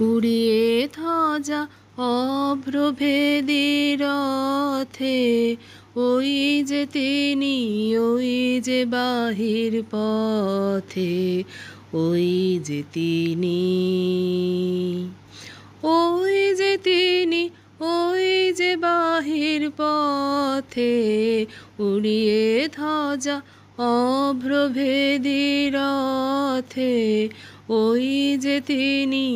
উড়িয়ে ধ্বজা অভ্রভেদী রথে, ওই যে তিনি, ওই যে বাহির পথে, ওই যে তিনি, ওই যে তিনি, ওই যে বাহির পথে, উড়িয়ে ধ্বজা অভ্রভেদী রথে, ওই যে তিনি,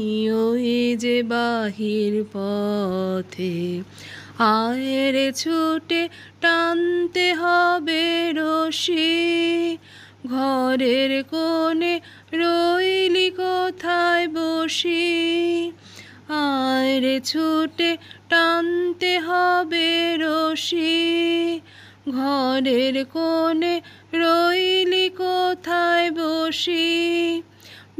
ওই যে বাহির পথে। আয় রে ছুটে টানতে হবে রশি, ঘরের কোণে রইলি কোথায় বসি। আয় রে ছুটে টানতে হবে রশি, ঘরের কোণে রইলি কোথায় বসি।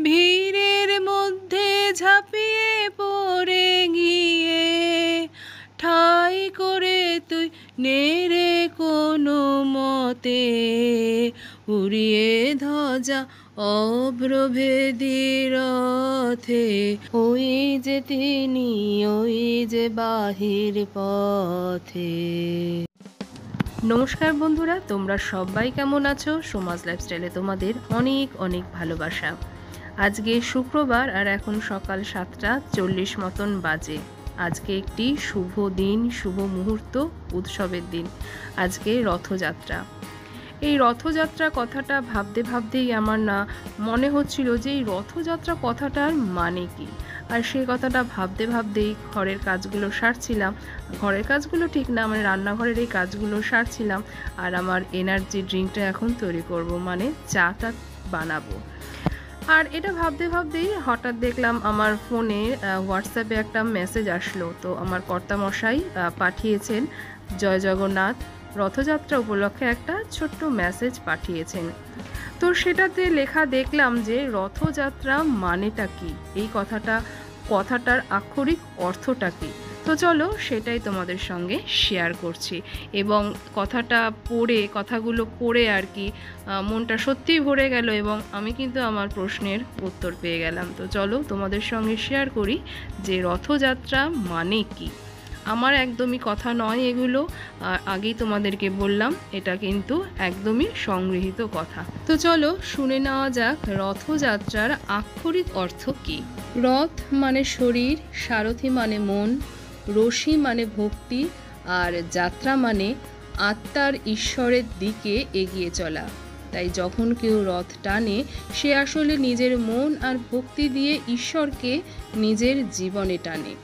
ভিড়ের মধ্যে ঝাঁপিয়ে পড়ে গিয়ে, ঠাই করে তুই নেড়ে কোনো মতে, উড়িয়ে ধ্বজা অভ্রভেদী রথে, ওই যে তিনি, ওই যে বাহির পথে। নমস্কার বন্ধুরা, তোমরা সবাই কেমন আছো? সমাজ লাইফস্টাইলে তোমাদের অনেক অনেক ভালোবাসা। আজকে শুক্রবার আর এখন সকাল 7:40 মতন বাজে। আজকে একটি শুভ দিন, শুভ মুহূর্ত, উৎসবের দিন। আজকে রথযাত্রা। এই রথযাত্রা কথাটা ভাবতে ভাবতেই আমার না মনে হচ্ছিল যে এই রথযাত্রা কথাটার মানে কি। আর সেই কথাটা ভাবতে ভাবতেই ঘরের কাজগুলো সারছিলাম। ঘরের কাজগুলো ঠিক না, মানে রান্নাঘরের এই কাজগুলো সারছিলাম। আর আমার এনার্জি ড্রিঙ্কটা এখন তৈরি করব, মানে চাটা বানাবো। আর এটা ভাবতে ভাবতেই হঠাৎ দেখলাম আমার ফোনে হোয়াটসঅ্যাপে একটা মেসেজ আসলো। তো আমার কর্তামশাই পাঠিয়েছেন, জয় জগন্নাথ, রথযাত্রা উপলক্ষে একটা ছোট্ট মেসেজ পাঠিয়েছেন। তো সেটাতে লেখা দেখলাম যে রথযাত্রা মানেটা কি, এই কথাটার আক্ষরিক অর্থটা কি। তো চলো সেটাই তোমাদের সঙ্গে শেয়ার করছি। এবং কথাগুলো পড়ে আর কি মনটা সত্যিই ভরে গেল, এবং আমি কিন্তু আমার প্রশ্নের উত্তর পেয়ে গেলাম। তো চলো তোমাদের সঙ্গে শেয়ার করি যে রথযাত্রা মানে কি। আমার একদমই কথা নয় এগুলো, আগেই তোমাদেরকে বললাম এটা কিন্তু একদমই সংগৃহীত কথা। তো চলো শুনে নেওয়া যাক রথযাত্রার আক্ষরিক অর্থ কি। রথ মানে শরীর, সারথি মানে মন, রশি মানে ভক্তি, আর যাত্রা মানে আত্মার ঈশ্বরের দিকে এগিয়ে চলা। তাই যখন কেউ রথ টানে সে আসলে নিজের মন আর ভক্তি দিয়ে ঈশ্বরকে নিজের জীবনে টানে।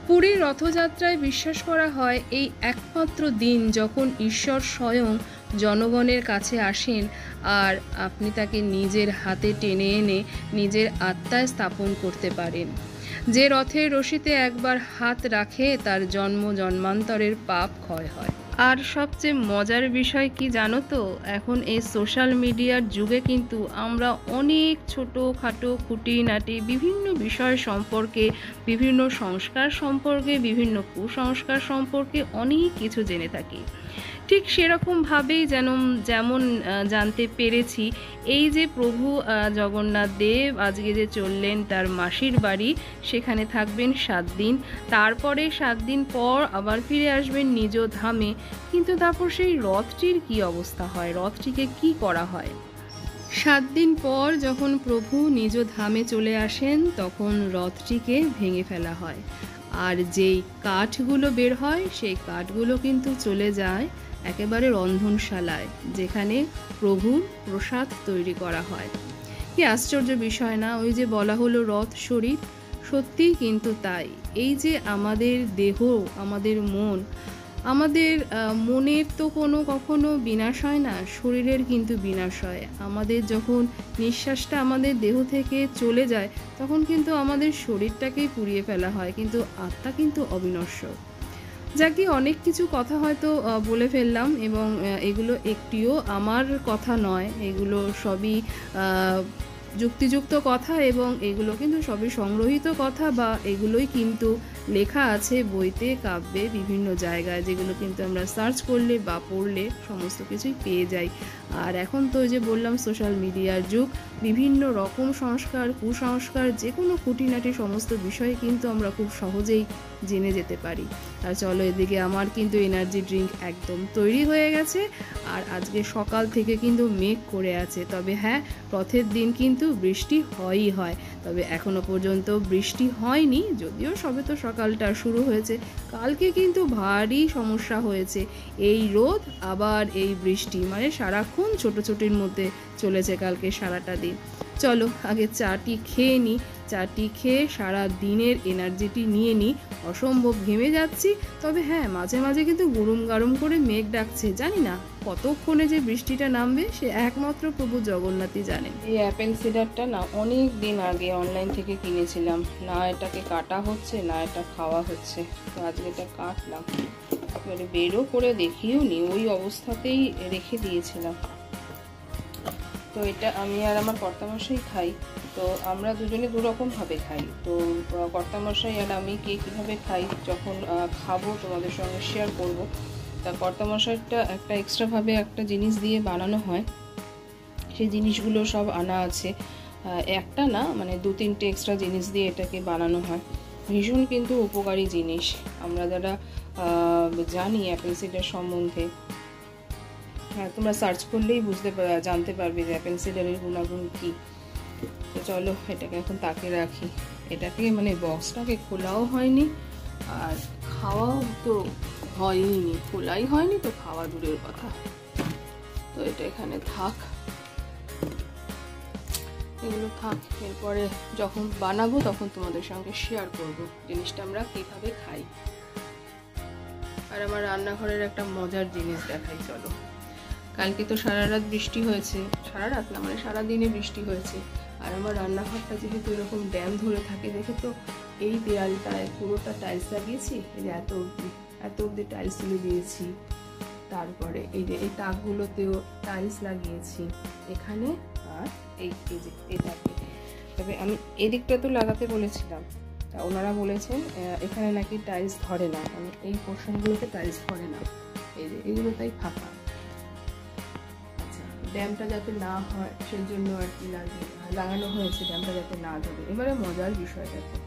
পুরীর রথযাত্রায় বিশ্বাস করা হয় এই একমাত্র দিন যখন ঈশ্বর স্বয়ং জনগণের কাছে আসেন, আর আপনি তাকে নিজের হাতে টেনে এনে নিজের আত্মায় স্থাপন করতে পারেন। যে রথের রশিতে একবার হাত রাখে তার জন্ম জন্মান্তরের পাপ ক্ষয় হয়। আর সবচেয়ে মজার বিষয় কি জানো তো, এখন এই সোশ্যাল মিডিয়ার যুগে কিন্তু আমরা অনেক ছোটোখাটো খুঁটিনাটি বিভিন্ন বিষয় সম্পর্কে, বিভিন্ন সংস্কার সম্পর্কে, বিভিন্ন কুসংস্কার সম্পর্কে অনেক কিছু জেনে থাকি। ঠিক সেরকমভাবেই যেমন জানতে পেরেছি এই যে প্রভু জগন্নাথ দেব আজকে যে চললেন তার মাসির বাড়ি, সেখানে থাকবেন 7 দিন, তারপরে 7 দিন পর আবার ফিরে আসবেন নিজ ধামে। কিন্তু তারপর সেই রথটির কি অবস্থা হয়, রথটিকে কি করা হয়? 7 দিন পর যখন প্রভু নিজ ধামে চলে আসেন তখন রথটিকে ভেঙে ফেলা হয়, আর যেই কাঠগুলো বের হয় সেই কাঠগুলো কিন্তু চলে যায় একেবারে রন্ধনশালায়, যেখানে প্রভুর প্রসাদ তৈরি করা হয়। কি আশ্চর্য বিষয় না? ওই যে বলা হলো রথ শরীর, সত্যিই কিন্তু তাই। এই যে আমাদের দেহ, আমাদের মন, আমাদের মনের তো কখনো বিনাশ হয় না, শরীরের কিন্তু বিনাশ হয়। আমাদের যখন নিঃশ্বাসটা আমাদের দেহ থেকে চলে যায় তখন কিন্তু আমাদের শরীরটাকেই পুড়িয়ে ফেলা হয়, কিন্তু আত্মা কিন্তু অবিনশ্বর। যাকে অনেক কিছু কথা হয়তো বলে ফেললাম, এবং এগুলো একটিও আমার কথা নয়, এগুলো সবই যুক্তিযুক্ত কথা, এবং এগুলো কিন্তু সবই সংগ্রহীত কথা, বা এগুলোই কিন্তু লেখা আছে বইতে, কাব্যে, বিভিন্ন জায়গায়, যেগুলো কিন্তু আমরা সার্চ করলে বা পড়লে সমস্ত কিছুই পেয়ে যাই। আর এখন তো যে বললাম সোশ্যাল মিডিয়ার যুগ, বিভিন্ন রকম সংস্কার, কুসংস্কার, যে কোনো খুঁটিনাটি সমস্ত বিষয়ে কিন্তু আমরা খুব সহজেই জেনে যেতে পারি। আর চলো, এদিকে আমার কিন্তু এনার্জি ড্রিঙ্ক একদম তৈরি হয়ে গেছে। আর আজকে সকাল থেকে কিন্তু মেঘ করে আছে, তবে হ্যাঁ, রথের দিন কিন্তু বৃষ্টি হয়ই হয়, তবে এখনো পর্যন্ত বৃষ্টি হয়নি, যদিও সবে তো সকালটা শুরু হয়েছে। কালকে কিন্তু ভারী সমস্যা হয়েছে, এই রোদ আবার এই বৃষ্টি, মানে সারাক্ষণ ছোটোর মধ্যে চলেছে কালকে সারাটা দিন। চলো আগে চাটি খেয়ে নিই, চাটি খেয়ে সারা দিনের এনার্জিটি নিয়ে নিই। অসম্ভব ঘেমে যাচ্ছি, তবে হ্যাঁ, মাঝে মাঝে কিন্তু গরম গরম করে মেঘ ডাকছে, জানি না কতক্ষণে যে বৃষ্টিটা নামবে সে একমাত্র প্রভু জগন্নাথই জানেন। এই অ্যাপেল সিডারটা না অনেক দিন আগে অনলাইন থেকে কিনেছিলাম, না এটাকে কাটা হচ্ছে না এটা খাওয়া হচ্ছে, তো আজকে এটা কাটলাম। এবারে বেরও করে দেখিও নি, ওই অবস্থাতেই রেখে দিয়েছিলাম। তো এটা আমি আর আমার কর্তামশাই খাই, তো আমরা দুজনে দুরকমভাবে খাই। তো কর্তামশাই আর আমি কে কীভাবে খাই যখন খাবো তোমাদের সঙ্গে শেয়ার করব। তা কর্তামশাইটা একটা এক্সট্রাভাবে একটা জিনিস দিয়ে বানানো হয়, সেই জিনিসগুলো সব আনা আছে, একটা না মানে 2-3টে এক্সট্রা জিনিস দিয়ে এটাকে বানানো হয়। ভীষণ কিন্তু উপকারী জিনিস, আমরা যারা জানি অ্যাপেল সিডার সম্বন্ধে, হ্যাঁ তোমরা সার্চ করলেই জানতে পারবে যে অ্যাপেল সিডারের গুণাগুণ কী। তো চলো এটাকে এখন তাকে রাখি, এটাকে মানে বক্সটাকে খোলাও হয়নি আর খাওয়াও তো হয়নি, খোলাই হয়নি, তো খাওয়া দূরের কথা। তো এটা এখানে থাক, এগুলো থাক, এরপরে যখন বানাবো তখন তোমাদের সঙ্গে শেয়ার করব জিনিসটা আমরা কীভাবে খাই। আর আমার রান্নাঘরের একটা মজার জিনিস দেখাই চলো। কালকে তো সারা রাত বৃষ্টি হয়েছে, সারা রাত না মানে সারাদিনে বৃষ্টি হয়েছে, আর আমার রান্নাঘরটা যেহেতু এরকম ড্যাম ধরে থাকে, দেখে তো এই দেয়ালটায় পুরোটা টাইলস লাগিয়েছি, এই যে এত অব্দি টাইলস তুলে দিয়েছি, তারপরে এই যে এই তাকগুলোতেও টাইলস লাগিয়েছি এখানে, আর এই যে এটাকে, তবে আমি এদিকটা তো লাগাতে বলেছিলাম, তা ওনারা বলেছেন এখানে নাকি টাইলস ধরে না, মানে এই পোর্শনগুলোতে টাইলস ধরে না, এই যে এগুলো তাই ফাঁকা। ড্যামটা যাতে না হয় সেই জন্য আর কি লাগানো হয়েছে, ড্যামটা যাতে না ধরে। এবারে মজার বিষয় দেখো,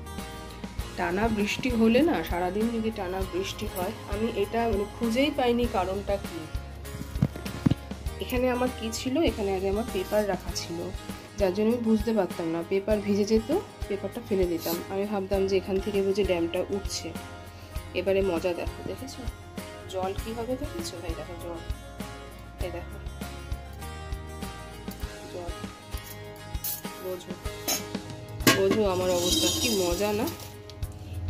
টানা বৃষ্টি হলে না, সারাদিন যদি টানা বৃষ্টি হয়, আমি এটা মানে খুঁজেই পাইনি কারণটা কি। এখানে আমার কি ছিল, এখানে আগে আমার পেপার রাখা ছিল, যার জন্য আমি বুঝতে পারতাম না, পেপার ভিজে যেত, পেপারটা ফেলে দিতাম, আমি ভাবতাম যে এখান থেকে বুঝে ড্যামটা উঠছে। এবারে মজা দেখো, দেখেছো জল কিভাবে, দেখেছো ভাই, দেখো জল, এই দেখো জল, বোঝো আমার অবস্থা কি মজা না।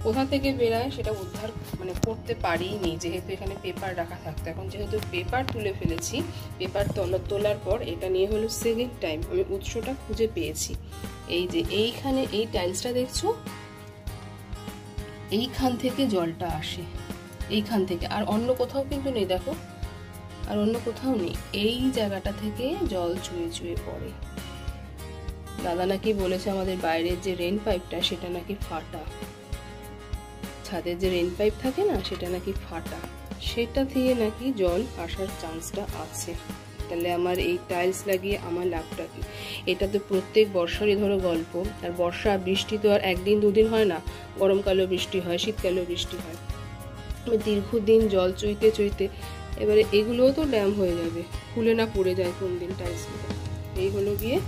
কোথা থেকে বেরায় সেটা উদ্ধার মানে করতে পারিনি, যেহেতু এখানে পেপার রাখা থাকতো। এখন যেহেতু পেপার তুলে ফেলেছি, পেপার তোলার পর এটা নিয়ে হলো সেকেন্ড টাইম আমি উৎসটা খুঁজে পেয়েছি। এই যে এইখানে এই টাইলসটা দেখছো, এইখান থেকে জলটা আসে, এইখান থেকে, আর অন্য কোথাও কিন্তু নেই, দেখো আর অন্য কোথাও নেই, এই জায়গাটা থেকে জল চুয়ে চুয়ে পড়ে। দাদা নাকি বলেছে আমাদের বাইরের যে রেন পাইপটা সেটা নাকি ফাটা, ছাদের যে রেন পাইপ থাকে না সেটা নাকি ফাটা, সেটা থেকে নাকি জল আসার চান্সটা আছে। তাহলে আমার এই টাইলস লাগিয়ে আমার লাভটা কি? এটা তো প্রত্যেক বর্ষারই ধরো গল্প, আর বর্ষা বৃষ্টি তো আর একদিন দুদিন হয় না, গরমকালেও বৃষ্টি হয়, শীতকালেও বৃষ্টি হয়, দীর্ঘদিন জল চুইতে চুইতে এবারে এগুলোও তো ড্যাম হয়ে যাবে, খুলে না পড়ে যায় কোন দিন টাইলসগুলো। এই হলো গিয়ে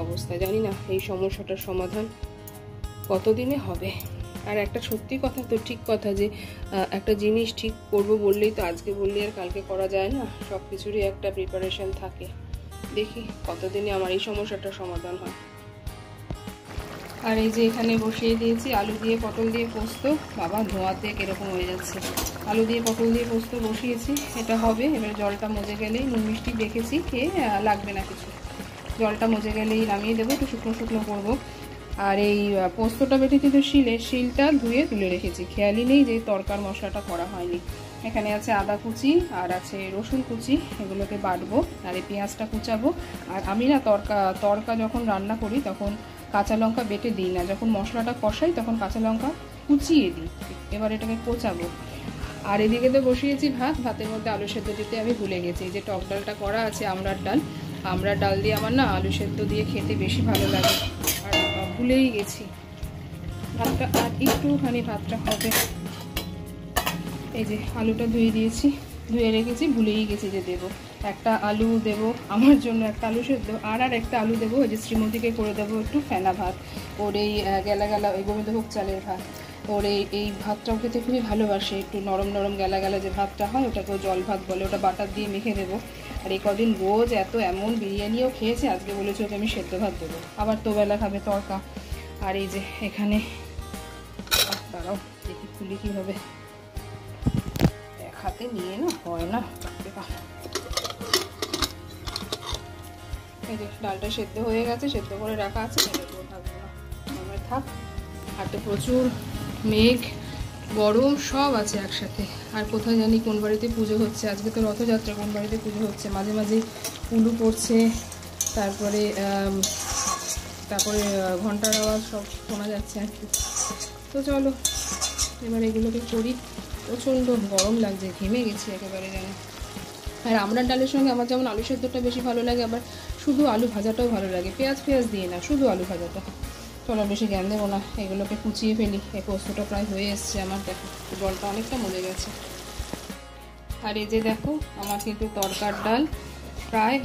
অবস্থা, জানি না এই সমস্যাটার সমাধান কতদিনে হবে। আর একটা সত্যি কথা তো ঠিক কথা যে একটা জিনিস ঠিক করব বললেই তো আজকে বললে আর কালকে করা যায় না, সব কিছুরই একটা প্রিপারেশন থাকে। দেখি কতদিনে আমার এই সমস্যাটার সমাধান হয়। আর এই যে এখানে বসিয়ে দিয়েছি আলু দিয়ে পটল দিয়ে পোস্ত, বাবা ধোঁয়াতে কিরকম হয়ে যাচ্ছে। আলু দিয়ে পটল দিয়ে পোস্ত বসিয়েছি, এটা হবে। এবার জলটা মজে গেলেই, নুন মিষ্টি দেখেছি খেয়ে লাগবে না কিছু, জলটা মজে গেলেই নামিয়ে দেবো, একটু শুকনো শুকনো করবো। আর এই পোস্তটা বেটেছি তো শিলটা ধুয়ে তুলে রেখেছি, খেয়ালই নেই যে তরকার মশলাটা করা হয়নি। এখানে আছে আদা কুচি আর আছে রসুন কুচি, এগুলোকে বাটবো। আর এই পেঁয়াজটা কুচাবো। আর আমি না তড়কা যখন রান্না করি তখন কাঁচা লঙ্কা বেটে দিই না, যখন মশলাটা কষাই তখন কাঁচা লঙ্কা কুচিয়ে দিই। এবার এটাকে কোচাবো। আর এদিকে তো বসিয়েছি ভাত, ভাতের মধ্যে আলু সেদ্ধ দিতে আমি ভুলে গেছি। এই যে টক ডালটা করা আছে, আমড়ার ডাল দিয়ে আমার না আলু সেদ্ধ দিয়ে খেতে বেশি ভালো লাগে, আর ভুলেই গেছি। ভাতটা আর একটুখানি ভাতটা হবে। এই যে আলুটা ধুয়ে রেখেছি, ভুলেই গেছি যে দেবো। একটা আলু দেবো আমার জন্য, একটা আলু সেদ্ধ, আর একটা আলু দেবো ওই যে শ্রীমতীকে করে দেবো একটু ফেনা ভাত, ওর এই গেলা ওই গোবিন্দভোগ চালের ভাত। ওর এই ভাতটাও খেতে খুবই ভালোবাসে, একটু নরম নরম গেলা যে ভাতটা হয় ওটাকেও জল ভাত বলে, ওটা বাটার দিয়ে মেখে দেবো। আর এই কদিন রোজ এমন বিরিয়ানিও খেয়েছে, আজকে বলেছে ওকে আমি সেদ্ধ ভাত দেবো, আবার তোবেলা খাবে তড়কা। আর এই যে এখানে দাঁড়াও দেখি খুলি কীভাবে, হাতে নিয়ে না হয় না। এই যে ডালটা সেদ্ধ হয়ে গেছে, সেদ্ধ করে রাখা আছে, থাকবো না আমার থাক। আর তো প্রচুর মেঘ গরম সব আছে একসাথে। আর কোথায় জানি কোন বাড়িতে পুজো হচ্ছে, আজকে তো রথযাত্রা, কোন বাড়িতে পুজো হচ্ছে। মাঝে মাঝে উলু পড়ছে, তারপরে ঘন্টার আওয়াজ সব শোনা যাচ্ছে আর কি। তো চলো এবার এগুলোকে করি। প্রচণ্ড গরম লাগছে, ঘেমে গেছি একেবারে যেন। আর আমড়ার ডালের সঙ্গে আমার যেমন আলু সেদ্ধটা বেশি ভালো লাগে, আবার শুধু আলু ভাজাটাও ভালো লাগে, পেঁয়াজ দিয়ে না, শুধু আলু ভাজাটা। চলো বেশি জ্ঞান দেবো না, এগুলোকে কুচিয়ে ফেলি। এই পোস্তটা প্রায় হয়ে এসছে আমার, দেখো জলটা অনেকটা মরে গেছে। আর এই যে দেখো আমার কিন্তু তরকার ডাল প্রায়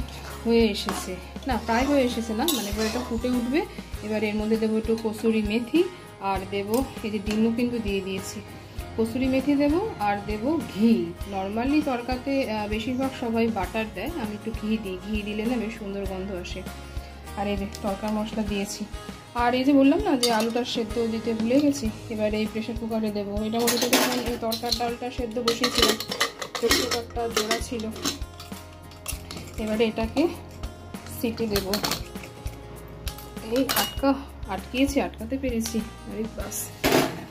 হয়ে এসেছে, না মানে এবার এটা ফুটে উঠবে। এবার এর মধ্যে দেবো একটু কসুরি মেথি, আর দেবো এই যে ডিমও কিন্তু দিয়ে দিয়েছি, কসুরি মেথি দেবো, আর দেবো ঘি। নর্মালি তরকাতে বেশিরভাগ সবাই বাটার দেয়, আমি একটু ঘি দিই, ঘি দিলে না বেশ সুন্দর গন্ধ আসে। আর এই যে তরকার মশলা দিয়েছি। আর এই যে বললাম না যে আলুটা সেদ্ধ দিতে ভুলে গেছি, এবার এই প্রেশার কুকারে দেবো। এটা মধ্যে থেকে এই তরকার ডালটা সেদ্ধ বসিয়েছিলাম, প্রেশার কুকারটা জোড়া ছিল। এবারে এটাকে সিটি দেবো। এই আটকাতে পেরেছি, আরে বাস।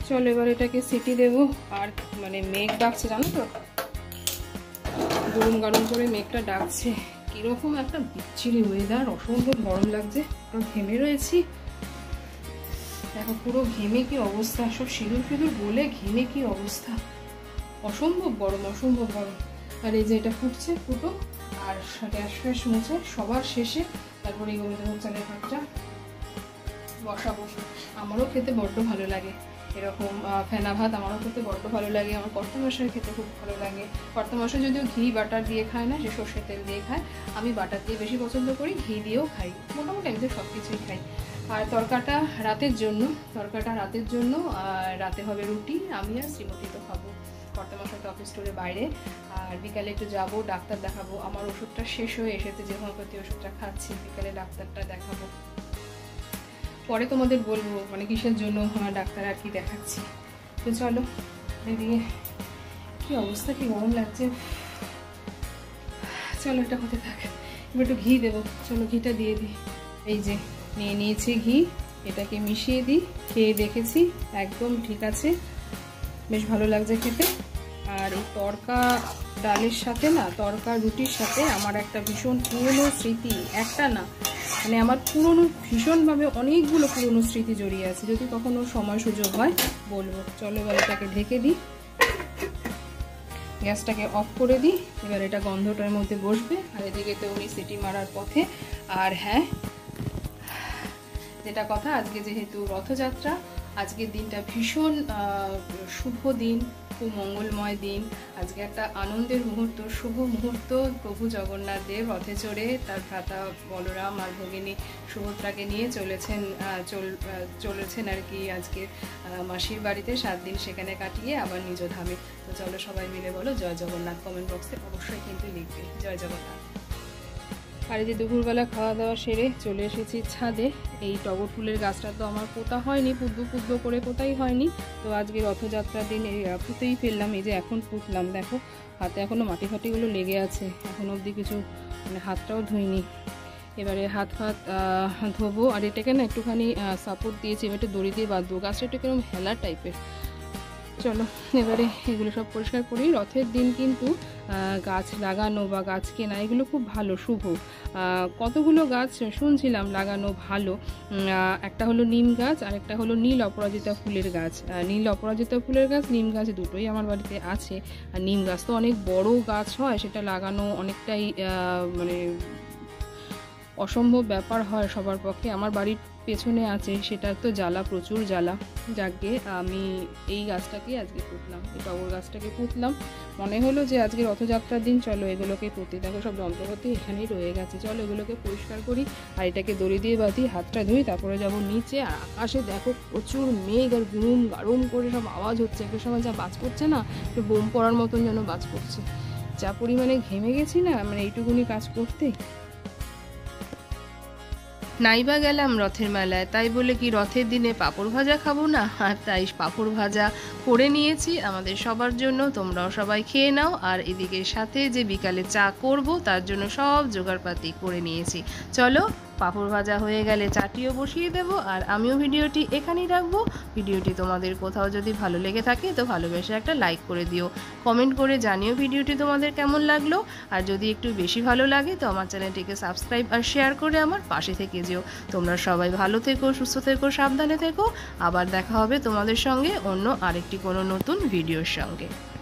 চলো এবার এটাকে সিটি দেবো। আর মানে মেঘ ডাকছে জানো তো, গরম করে মেঘটা ডাকছে। কিরকম একটা বিচ্ছিরি ওয়েদার, অসম্ভব গরম লাগছে, পুরো ঘেমে রয়েছি। দেখো পুরো ঘেমে কি অবস্থা, সব সিঁদুর বলে ঘেমে কি অবস্থা, অসম্ভব গরম। আর এই যে এটা ফুটো, আর গ্যাস ফ্যাস মুছে সবার শেষে তারপরে এই গোবিন্দভোগ চালের ভাতটা বসাবো। আমারও খেতে বড্ড ভালো লাগে এরকম ফেনা ভাত, আমারও খেতে বড্ড ভালো লাগে। আমার কর্তামশাই খেতে খুব ভালো লাগে। কর্তামশাই যদিও ঘি বাটার দিয়ে খায় না, সে সর্ষের তেল দিয়ে খায়, আমি বাটার দিয়ে বেশি পছন্দ করি, ঘি দিয়েও খাই, মোটামুটি আমি তো সব কিছুই খাই। আর তরকাটা রাতের জন্য, রাতে হবে রুটি, আমি আর শ্রীমতী তো খাবো। কর্তামশাই তো অফিস টুরে বাইরে। আর বিকালে একটু যাবো, ডাক্তার দেখাবো। আমার ওষুধটা শেষ হয়ে এসেছে, যে হোমিওপ্যাথি ওষুধটা খাচ্ছি, বিকালে ডাক্তারটা দেখাবো। পরে তোমাদের বলবো মানে কিসের জন্য আমার ডাক্তার আর কি দেখাচ্ছি। তো চলো, এদিকে কি অবস্থা, কি গরম লাগছে। চলো এটা হতে থাকে, এবার একটু ঘি দেবো। চলো ঘিটা দিয়ে দিই। এই যে নিয়েছি ঘি, এটাকে মিশিয়ে দিই। খেয়ে দেখেছি, একদম ঠিক আছে, বেশ ভালো লাগছে খেতে। আর এই তরকা ডালের সাথে না, তরকা রুটির সাথে আমার একটা ভীষণ পুরনো স্মৃতি, একটা না মানে আমার ভীষণভাবে অনেকগুলো পুরনো স্মৃতি জড়িয়ে আছে। যদি কখনো সময় সুযোগ হয় বলবো। চলো এবার এটাকে ঢেকে দিই, গ্যাসটাকে অফ করে দিই। এবার এটা গন্ধটার মধ্যে বসবে। আর এদিকে তো উনি সিটি মারার পথে। আর হ্যাঁ, যেটা কথা, আজকে যেহেতু রথযাত্রা, আজকের দিনটা ভীষণ শুভ দিন, খুব মঙ্গলময় দিন। আজকে একটা আনন্দের মুহূর্ত, শুভ মুহূর্ত। প্রভু জগন্নাথ দেব রথে চড়ে তার ভ্রাতা বলরাম আর ভগিনী সুভদ্রাকে নিয়ে চলেছেন আর কি আজকে মাসির বাড়িতে 7 দিন সেখানে কাটিয়ে আবার নিজ ধামে। তো চলো সবাই মিলে বলো জয় জগন্নাথ, কমেন্ট বক্সে অবশ্যই কিন্তু লিখবে জয় জগন্নাথ। আর এই যে দুপুরবেলা খাওয়া দাওয়া সেরে চলে এসেছি ছাদে। এই টগর ফুলের গাছটা তো আমার পোতা হয়নি, পুদ্দু করে পোতাই হয়নি। তো আজকে রথযাত্রার দিন এই পুঁতেই ফেললাম। এই যে এখন পুঁতলাম, দেখো হাতে এখনও মাটি ফাটিগুলো লেগে আছে, এখন অবধি কিছু মানে হাতটাও ধুইনি। এবারে হাত ধোবো। আর এটাকে না একটুখানি সাপোর্ট দিয়েছি, এবার একটু দড়ি দিয়ে বাঁধবো। গাছটা একটু কিরকম হেলা টাইপের, চলো এবারে এগুলো সব পরিষ্কার করি। রথের দিন কিন্তু গাছ লাগানো বা গাছ কেনা এগুলো খুব ভালো, শুভ। কতগুলো গাছ শুনছিলাম লাগানো ভালো। একটা হলো নিম গাছ আর একটা হলো নীল অপরাজিতা ফুলের গাছ। নীল অপরাজিতা ফুলের গাছ, নিম গাছ দুটোই আমার বাড়িতে আছে। আর নিম গাছ তো অনেক বড় গাছ হয়, সেটা লাগানো অনেকটাই মানে অসম্ভব ব্যাপার হয় সবার পক্ষে। আমার বাড়ির পেছনে আছে, সেটা তো জ্বালা, প্রচুর জ্বালা। যাকে আমি এই গাছটাকে আজকে পুঁতলাম, এই টগর গাছটাকে পুঁতলাম। মনে হলো যে আজকে রথযাত্রার দিন চলো এগুলোকে পুঁতি। দেখো সব যন্ত্রপাতি এখানেই রয়ে গেছে, চলো এগুলোকে পরিষ্কার করি আর এটাকে দড়ি দিয়ে বাঁধি, হাতটা ধুই, তারপরে যাব নিচে। আর আকাশে দেখো প্রচুর মেঘ আর গুরুম গারুম করে সব আওয়াজ হচ্ছে। একটা সময় যা বাজ পড়ছে না, একটু বোম পড়ার মতন যেন বাজ পড়ছে। যা পরিমাণে ঘেমে গেছি না, মানে এইটুকুনি কাজ করতে। নাইবা গেলাম রথের মেলায়, তাই বলে কি রথের দিনে পাঁপড় ভাজা খাবো না? আর তাই পাঁপড় ভাজা করে নিয়েছি আমাদের সবার জন্য, তোমরাও সবাই খেয়ে নাও। আর এদিকে সাথে যে বিকালে চা করব তার জন্য সব জোগাড়পাতি করে নিয়েছি। চলো পাঁপড় ভাজা হয়ে গেলে চাটিও বসিয়ে দেব। আর আমিও ভিডিওটি এখানেই রাখবো। ভিডিওটি তোমাদের কোথাও যদি ভালো লেগে থাকে তো ভালোবেসে একটা লাইক করে দিও, কমেন্ট করে জানিও ভিডিওটি তোমাদের কেমন লাগলো। আর যদি একটু বেশি ভালো লাগে তো আমার চ্যানেলটিকে সাবস্ক্রাইব আর শেয়ার করে আমার পাশে থেকে যেও। তোমরা সবাই ভালো থেকো, সুস্থ থেকো, সাবধানে থেকো। আবার দেখা হবে তোমাদের সঙ্গে অন্য আরেকটি কোনো নতুন ভিডিওর সঙ্গে।